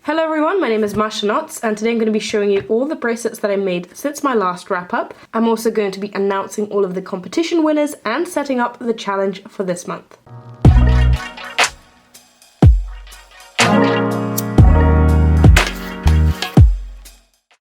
Hello everyone, my name is Masha and today I'm going to be showing you all the bracelets that I made since my last wrap up. I'm also going to be announcing all of the competition winners and setting up the challenge for this month.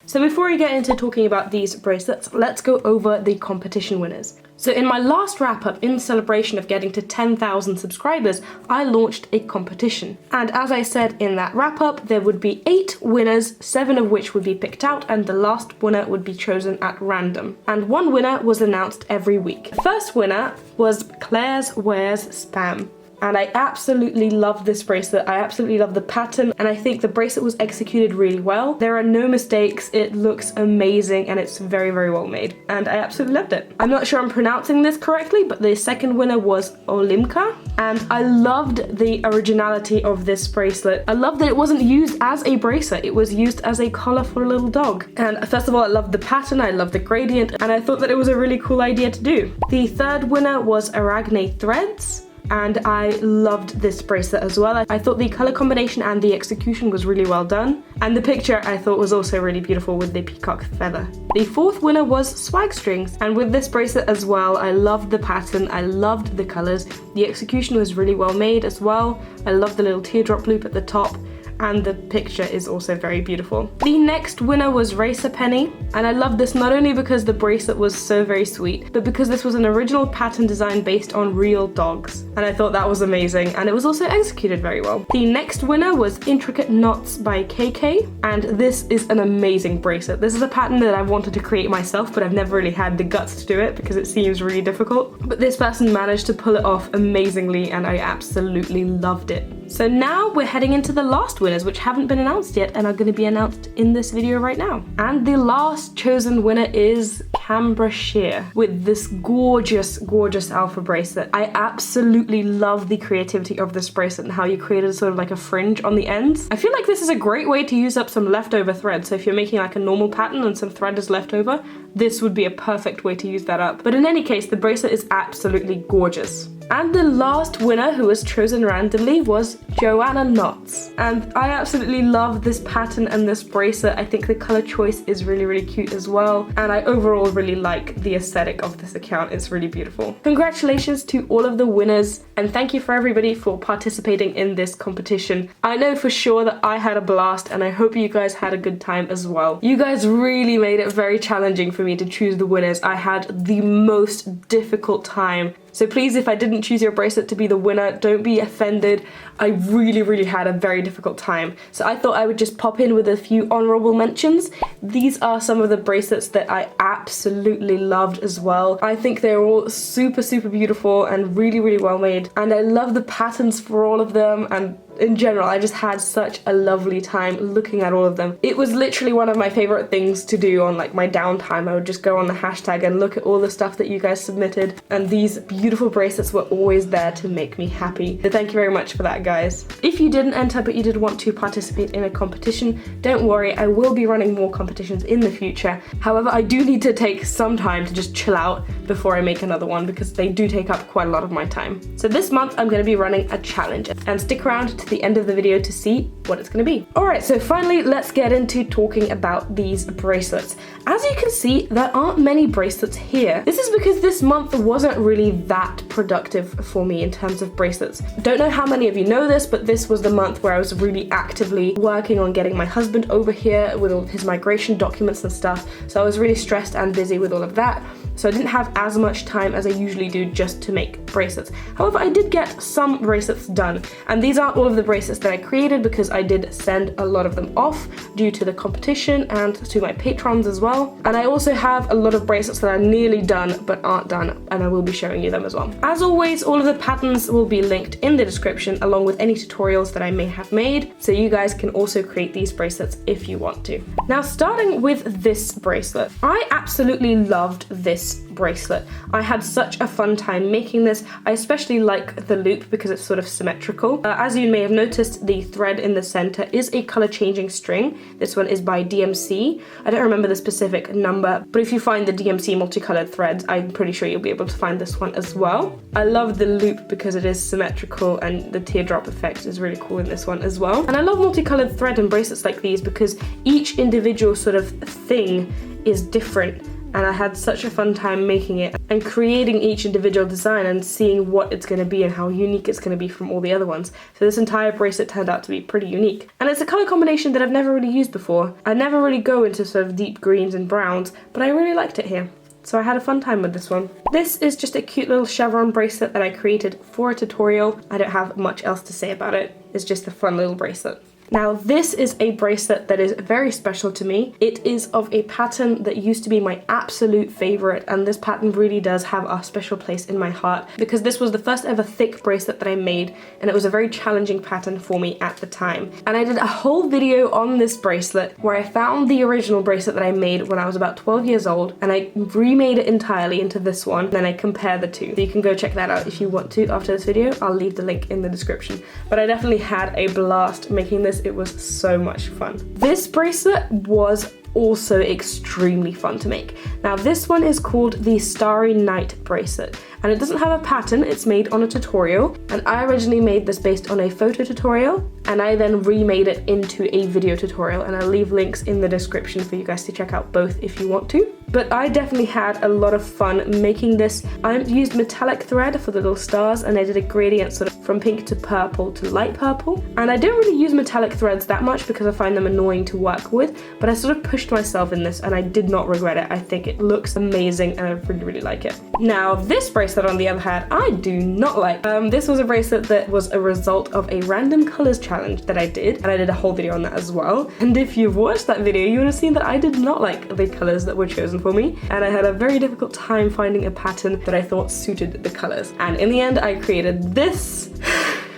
So before we get into talking about these bracelets, let's go over the competition winners. So in my last wrap up, in celebration of getting to 10,000 subscribers, I launched a competition. And as I said in that wrap up, there would be 8 winners, 7 of which would be picked out, and the last winner would be chosen at random. And one winner was announced every week. The first winner was Claire's Wears Spam. And I absolutely love this bracelet. I absolutely love the pattern, and I think the bracelet was executed really well. There are no mistakes, it looks amazing, and it's very, very well made. And I absolutely loved it. I'm not sure I'm pronouncing this correctly, but the second winner was Olimka. And I loved the originality of this bracelet. I love that it wasn't used as a bracelet, it was used as a collar for a little dog. And first of all, I loved the pattern, I loved the gradient, and I thought that it was a really cool idea to do. The third winner was Aragne Threads. And I loved this bracelet as well. I thought the color combination and the execution was really well done. And the picture I thought was also really beautiful with the peacock feather. The fourth winner was Swag Strings. And with this bracelet as well, I loved the pattern, I loved the colors. The execution was really well made as well. I loved the little teardrop loop at the top. And the picture is also very beautiful. The next winner was Racer Penny, and I love this not only because the bracelet was so very sweet, but because this was an original pattern design based on real dogs, and I thought that was amazing, and it was also executed very well. The next winner was Intricate Knots by KK, and this is an amazing bracelet. This is a pattern that I've wanted to create myself, but I've never really had the guts to do it because it seems really difficult, but this person managed to pull it off amazingly, and I absolutely loved it. So now we're heading into the last winners, which haven't been announced yet and are going to be announced in this video right now. And the last chosen winner is Canberra Sheer with this gorgeous, gorgeous alpha bracelet. I absolutely love the creativity of this bracelet and how you created sort of like a fringe on the ends. I feel like this is a great way to use up some leftover thread. So if you're making like a normal pattern and some thread is left over, this would be a perfect way to use that up. But in any case, the bracelet is absolutely gorgeous. And the last winner, who was chosen randomly, was Joanna Knots. And I absolutely love this pattern and this bracelet. I think the color choice is really, really cute as well. And I overall really like the aesthetic of this account. It's really beautiful. Congratulations to all of the winners. And thank you for everybody for participating in this competition. I know for sure that I had a blast, and I hope you guys had a good time as well. You guys really made it very challenging for me to choose the winners. I had the most difficult time. So please, if I didn't choose your bracelet to be the winner, don't be offended. I really, really had a very difficult time. So I thought I would just pop in with a few honorable mentions. These are some of the bracelets that I absolutely loved as well. I think they're all super, super beautiful and really, really well made. And I love the patterns for all of them, and in general, I just had such a lovely time looking at all of them. It was literally one of my favorite things to do on like my downtime. I would just go on the hashtag and look at all the stuff that you guys submitted, and these beautiful bracelets were always there to make me happy. So thank you very much for that, guys. If you didn't enter but you did want to participate in a competition, don't worry, I will be running more competitions in the future. However, I do need to take some time to just chill out before I make another one because they do take up quite a lot of my time. So this month I'm going to be running a challenge, and stick around to the end of the video to see what it's going to be. Alright, so finally let's get into talking about these bracelets. As you can see, there aren't many bracelets here. This is because this month wasn't really that productive for me in terms of bracelets. Don't know how many of you know this, but this was the month where I was really actively working on getting my husband over here with all of his migration documents and stuff. So I was really stressed and busy with all of that. So I didn't have as much time as I usually do just to make bracelets. However, I did get some bracelets done, and these aren't all of the bracelets that I created because I did send a lot of them off due to the competition and to my patrons as well. And I also have a lot of bracelets that are nearly done but aren't done, and I will be showing you them as well. As always, all of the patterns will be linked in the description along with any tutorials that I may have made, so you guys can also create these bracelets if you want to. Now, starting with this bracelet, I absolutely loved this this bracelet. I had such a fun time making this. I especially like the loop because it's sort of symmetrical. As you may have noticed, the thread in the center is a color changing string. This one is by DMC. I don't remember the specific number, but if you find the DMC multicolored threads, I'm pretty sure you'll be able to find this one as well. I love the loop because it is symmetrical and the teardrop effect is really cool in this one as well. And I love multicolored thread and bracelets like these because each individual sort of thing is different, and I had such a fun time making it and creating each individual design and seeing what it's going to be and how unique it's going to be from all the other ones. So this entire bracelet turned out to be pretty unique. And it's a color combination that I've never really used before. I never really go into sort of deep greens and browns, but I really liked it here. So I had a fun time with this one. This is just a cute little chevron bracelet that I created for a tutorial. I don't have much else to say about it. It's just a fun little bracelet. Now this is a bracelet that is very special to me. It is of a pattern that used to be my absolute favorite, and this pattern really does have a special place in my heart because this was the first ever thick bracelet that I made, and it was a very challenging pattern for me at the time. And I did a whole video on this bracelet where I found the original bracelet that I made when I was about 12 years old, and I remade it entirely into this one, then I compare the two. So you can go check that out if you want to after this video. I'll leave the link in the description. But I definitely had a blast making this. It was so much fun. This bracelet was also extremely fun to make. Now this one is called the Starry Night bracelet, and it doesn't have a pattern, it's made on a tutorial, and I originally made this based on a photo tutorial, and I then remade it into a video tutorial, and I'll leave links in the description for you guys to check out both if you want to. But I definitely had a lot of fun making this. I used metallic thread for the little stars, and I did a gradient sort of from pink to purple to light purple. And I don't really use metallic threads that much because I find them annoying to work with, but I sort of pushed myself in this and I did not regret it. I think it looks amazing and I really like it. Now this bracelet on the other hand, I do not like. This was a bracelet that was a result of a random colors challenge that I did, and I did a whole video on that as well. And if you've watched that video, you would have seen that I did not like the colors that were chosen for me, and I had a very difficult time finding a pattern that I thought suited the colors. And in the end, I created this.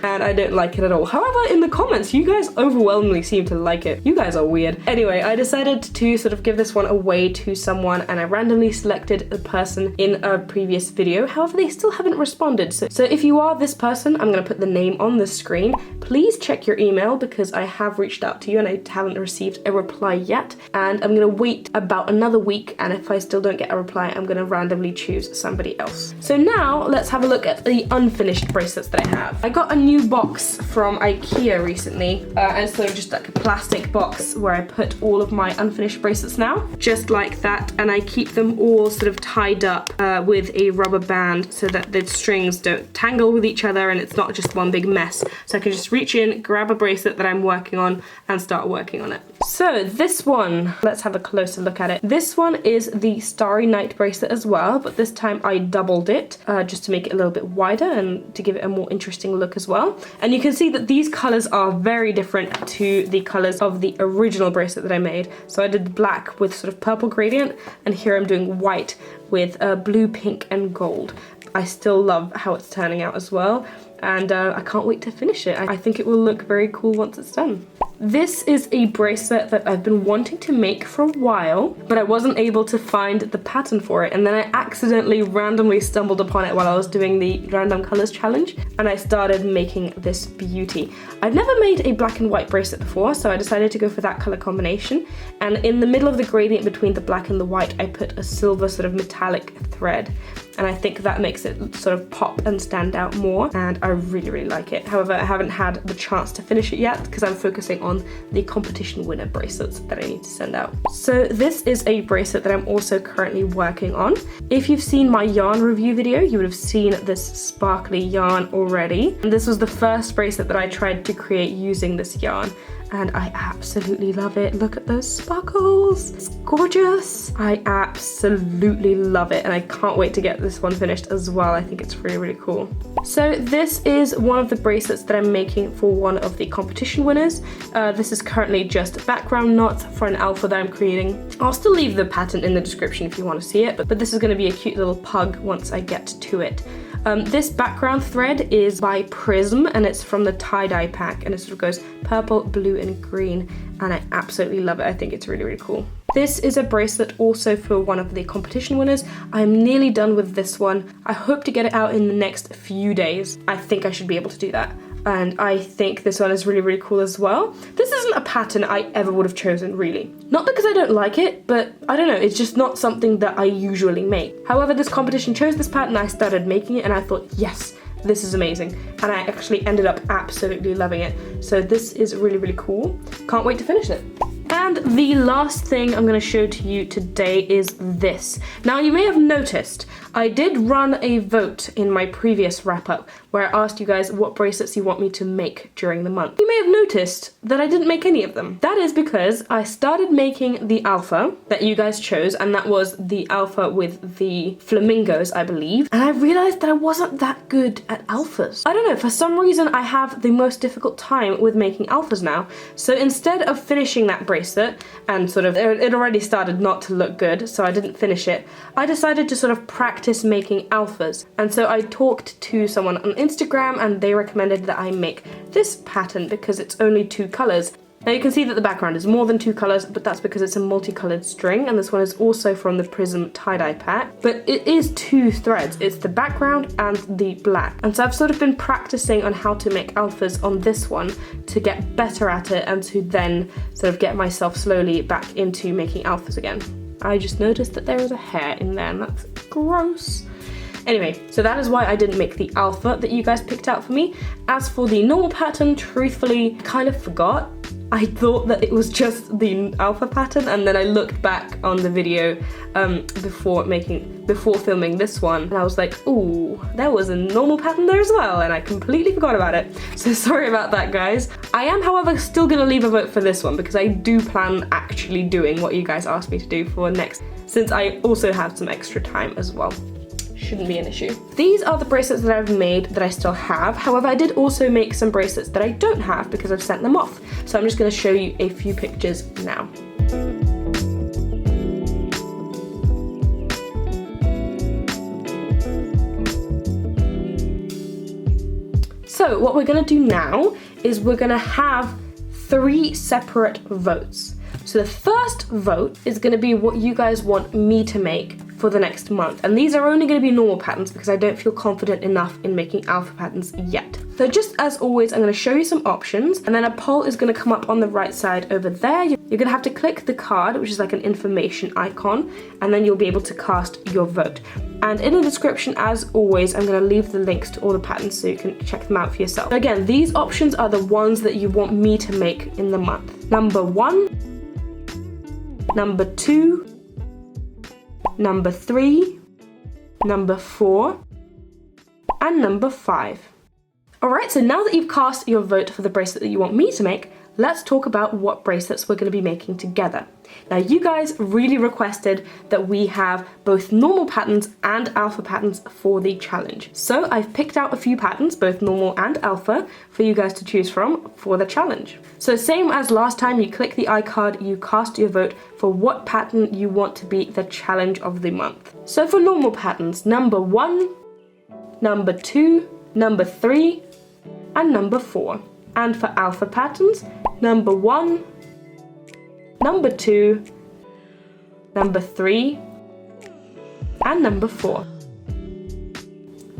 And I don't like it at all. However, in the comments, you guys overwhelmingly seem to like it. You guys are weird. Anyway, I decided to sort of give this one away to someone, and I randomly selected a person in a previous video. However, they still haven't responded. So if you are this person, I'm gonna put the name on the screen. Please check your email because I have reached out to you and I haven't received a reply yet. And I'm gonna wait about another week, and if I still don't get a reply, I'm gonna randomly choose somebody else. So now let's have a look at the unfinished bracelets that I have. I got a new box from IKEA recently, and it's sort of just like a plastic box where I put all of my unfinished bracelets now, just like that, and I keep them all sort of tied up with a rubber band so that the strings don't tangle with each other and it's not just one big mess. So I can just reach in, grab a bracelet that I'm working on and start working on it. So this one, let's have a closer look at it. This one is the Starry Night bracelet as well, but this time I doubled it just to make it a little bit wider and to give it a more interesting look as well. And you can see that these colors are very different to the colors of the original bracelet that I made. So I did black with sort of purple gradient, and here I'm doing white with blue, pink and gold. I still love how it's turning out as well, and I can't wait to finish it. I think it will look very cool once it's done. This is a bracelet that I've been wanting to make for a while, but I wasn't able to find the pattern for it, and then I accidentally randomly stumbled upon it while I was doing the random colors challenge, and I started making this beauty. I've never made a black and white bracelet before, so I decided to go for that color combination, and in the middle of the gradient between the black and the white, I put a silver sort of metallic thread. And I think that makes it sort of pop and stand out more, and I really like it. However, I haven't had the chance to finish it yet because I'm focusing on the competition winner bracelets that I need to send out. So this is a bracelet that I'm also currently working on. If you've seen my yarn review video, you would have seen this sparkly yarn already. And this was the first bracelet that I tried to create using this yarn, and I absolutely love it. Look at those sparkles. It's gorgeous. I absolutely love it, and I can't wait to get this one finished as well. I think it's really cool. So this is one of the bracelets that I'm making for one of the competition winners. This is currently just background knots for an alpha that I'm creating. I'll still leave the pattern in the description if you want to see it, but this is going to be a cute little pug once I get to it. This background thread is by Prism, and it's from the tie-dye pack, and it sort of goes purple, blue, and green, and I absolutely love it. I think it's really, really cool. This is a bracelet also for one of the competition winners. I'm nearly done with this one. I hope to get it out in the next few days. I think I should be able to do that. And I think this one is really, really cool as well. This isn't a pattern I ever would have chosen, really. Not because I don't like it, but I don't know, it's just not something that I usually make. However, this competition chose this pattern, I started making it, and I thought, yes, this is amazing. And I actually ended up absolutely loving it. So this is really, really cool. Can't wait to finish it. And the last thing I'm going to show to you today is this. Now, you may have noticed I did run a vote in my previous wrap-up where I asked you guys what bracelets you want me to make during the month. You may have noticed that I didn't make any of them. That is because I started making the alpha that you guys chose, and that was the alpha with the flamingos, I believe, and I realized that I wasn't that good at alphas. I don't know, for some reason I have the most difficult time with making alphas now. So instead of finishing that bracelet, and sort of it already started not to look good, so I didn't finish it, I decided to sort of practice making alphas. And so I talked to someone on Instagram, and they recommended that I make this pattern because it's only 2 colors. Now you can see that the background is more than 2 colors, but that's because it's a multicolored string, and this one is also from the Prism tie-dye pack. But it is 2 threads. It's the background and the black. And so I've sort of been practicing on how to make alphas on this one to get better at it, and to then sort of get myself slowly back into making alphas again. I just noticed that there is a hair in there, and that's gross. Anyway, so that is why I didn't make the alpha that you guys picked out for me. As for the normal pattern, truthfully, I kind of forgot. I thought that it was just the alpha pattern, and then I looked back on the video before filming this one, and I was like, ooh, there was a normal pattern there as well, and I completely forgot about it. So sorry about that, guys. I am, however, still gonna leave a vote for this one because I do plan actually doing what you guys asked me to do for next, since I also have some extra time as well. Shouldn't be an issue. These are the bracelets that I've made that I still have. However, I did also make some bracelets that I don't have because I've sent them off. So I'm just going to show you a few pictures now. So what we're going to do now is we're going to have 3 separate votes. So the first vote is going to be what you guys want me to make for the next month, and these are only going to be normal patterns because I don't feel confident enough in making alpha patterns yet. So just as always, I'm going to show you some options, and then a poll is going to come up on the right side over there. You're going to have to click the card, which is like an information icon, and then you'll be able to cast your vote. And in the description, as always, I'm going to leave the links to all the patterns so you can check them out for yourself. Again, these options are the ones that you want me to make in the month. Number 1, number 2, number 3, number 4, and number 5. Alright, so now that you've cast your vote for the bracelet that you want me to make, let's talk about what bracelets we're going to be making together. Now, you guys really requested that we have both normal patterns and alpha patterns for the challenge. So I've picked out a few patterns, both normal and alpha, for you guys to choose from for the challenge. So same as last time, you click the iCard, you cast your vote for what pattern you want to be the challenge of the month. So for normal patterns, number 1, number 2, number 3, and number 4. And for alpha patterns, number 1, number 2, number 3, and number 4.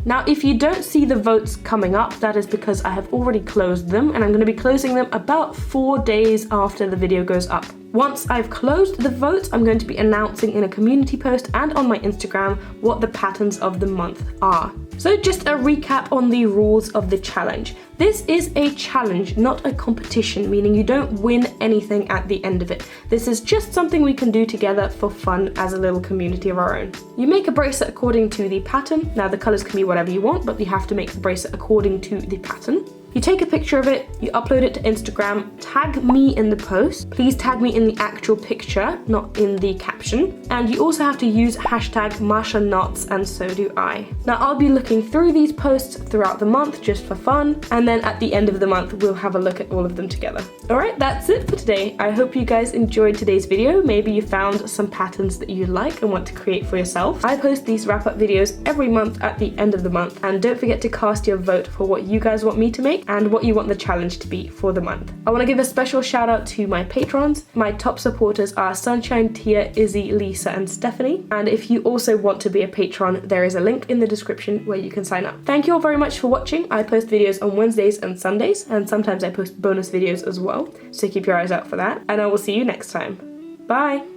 Now, if you don't see the votes coming up, that is because I have already closed them, and I'm going to be closing them about 4 days after the video goes up. Once I've closed the votes, I'm going to be announcing in a community post and on my Instagram what the patterns of the month are. So just a recap on the rules of the challenge. This is a challenge, not a competition, meaning you don't win anything at the end of it. This is just something we can do together for fun as a little community of our own. You make a bracelet according to the pattern. Now, the colors can be whatever you want, but you have to make the bracelet according to the pattern. You take a picture of it, you upload it to Instagram, tag me in the post. Please tag me in the actual picture, not in the caption. And you also have to use hashtag Masha Knots and so do I. Now I'll be looking through these posts throughout the month just for fun, and then at the end of the month we'll have a look at all of them together. Alright, that's it for today. I hope you guys enjoyed today's video. Maybe you found some patterns that you like and want to create for yourself. I post these wrap-up videos every month at the end of the month, and don't forget to cast your vote for what you guys want me to make and what you want the challenge to be for the month. I want to give a special shout out to my patrons. My top supporters are Sunshine, Tia, Izzy, Lisa and Stephanie, and if you also want to be a patron, there is a link in the description where you can sign up. Thank you all very much for watching. I post videos on Wednesdays and Sundays, and sometimes I post bonus videos as well, so keep your eyes out for that, and I will see you next time. Bye!